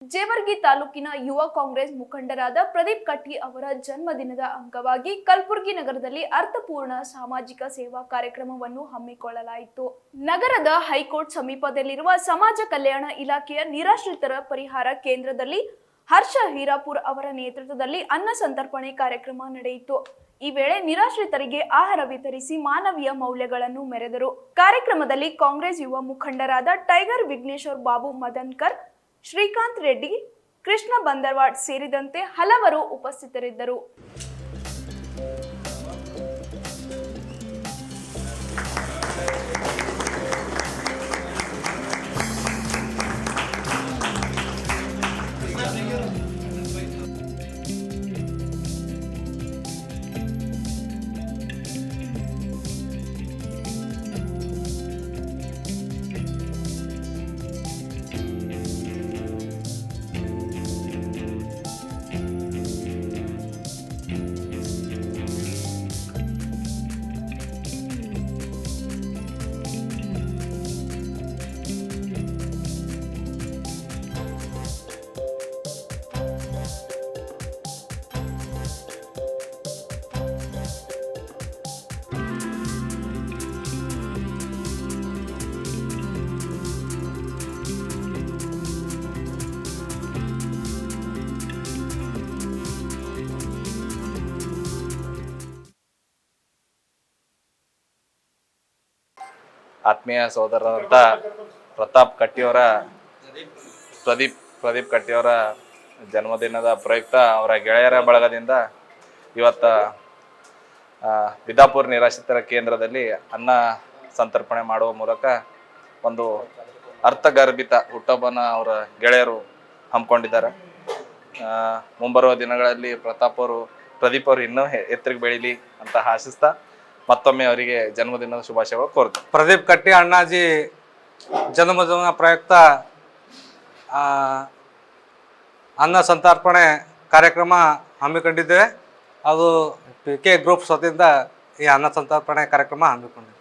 ಜೇವರ್ಗಿ ತಾಲೂಕಿನ ಯುವ ಕಾಂಗ್ರೆಸ್ ಮುಖಂಡರಾದ ಪ್ರದೀಪ್ ಕಟ್ಟಿ ಅವರ ಜನ್ಮದಿನದ ಅಂಗವಾಗಿ ಕಲಬುರಗಿ ನಗರದಲ್ಲಿ ಅರ್ಥಪೂರ್ಣ ಸಾಮಾಜಿಕ ಸೇವಾ ಕಾರ್ಯಕ್ರಮವನ್ನು ಹಮ್ಮಿಕೊಳ್ಳಲಾಯಿತು. ನಗರದ ಹೈಕೋರ್ಟ್ ಸಮೀಪದಲ್ಲಿರುವ ಸಮಾಜ ಕಲ್ಯಾಣ ಇಲಾಖೆಯ ನಿರಾಶ್ರಿತರ ಪರಿಹಾರ ಕೇಂದ್ರದಲ್ಲಿ ಹರ್ಷ ಹೀರಾಪುರ್ ಅವರ ನೇತೃತ್ವದಲ್ಲಿ ಅನ್ನ ಸಂತರ್ಪಣೆ ಕಾರ್ಯಕ್ರಮ ನಡೆಯಿತು. ಈ ವೇಳೆ ನಿರಾಶ್ರಿತರಿಗೆ ಆಹಾರ ವಿತರಿಸಿ ಮಾನವೀಯ ಮೌಲ್ಯಗಳನ್ನು ಮೆರೆದರು. ಕಾರ್ಯಕ್ರಮದಲ್ಲಿ ಕಾಂಗ್ರೆಸ್ ಯುವ ಮುಖಂಡರಾದ ಟೈಗರ್ ವಿಘ್ನೇಶ್ವರ್, ಬಾಬು ಮದನ್ಕರ್, ಶ್ರೀಕಾಂತ್ ರೆಡ್ಡಿ, ಕೃಷ್ಣ ಬಂದರ್ವಾಡ್ ಸೇರಿದಂತೆ ಹಲವರು ಉಪಸ್ಥಿತರಿದ್ದರು. ಆತ್ಮೀಯ ಸಹೋದರರಂತ ಪ್ರದೀಪ್ ಕಟ್ಟಿಯವರ ಜನ್ಮದಿನದ ಪ್ರಯುಕ್ತ ಅವರ ಗೆಳೆಯರ ಬಳಗದಿಂದ ಇವತ್ತ ಬಿದಾಪುರ ನಿರಾಶ್ರಿತರ ಕೇಂದ್ರದಲ್ಲಿ ಅನ್ನ ಸಂತರ್ಪಣೆ ಮಾಡುವ ಮೂಲಕ ಒಂದು ಅರ್ಥಗರ್ಭಿತ ಹುಟ್ಟುಹಬ್ಬನ ಅವರ ಗೆಳೆಯರು ಹಮ್ಮಿಕೊಂಡಿದ್ದಾರೆ. ಮುಂಬರುವ ದಿನಗಳಲ್ಲಿ ಪ್ರದೀಪ್ ಅವರು ಇನ್ನೂ ಎತ್ತರಕ್ಕೆ ಬೆಳೀಲಿ ಅಂತ ಆಶಿಸ್ತಾ ಮತ್ತೊಮ್ಮೆ ಅವರಿಗೆ ಜನ್ಮದಿನದ ಶುಭಾಶಯಗಳು ಕೋರ್ತಾರೆ. ಪ್ರದೀಪ್ ಕಟ್ಟಿ ಅಣ್ಣಾಜಿ ಜನ್ಮದಿನ ಪ್ರಯುಕ್ತ ಅನ್ನ ಸಂತರ್ಪಣೆ ಕಾರ್ಯಕ್ರಮ ಹಮ್ಮಿಕೊಂಡಿದ್ದೇವೆ. ಅದು PK ಗ್ರೂಪ್ಸ್ ವತಿಯಿಂದ ಈ ಅನ್ನ ಸಂತರ್ಪಣೆ ಕಾರ್ಯಕ್ರಮ ಹಮ್ಮಿಕೊಂಡಿದ್ದೇವೆ.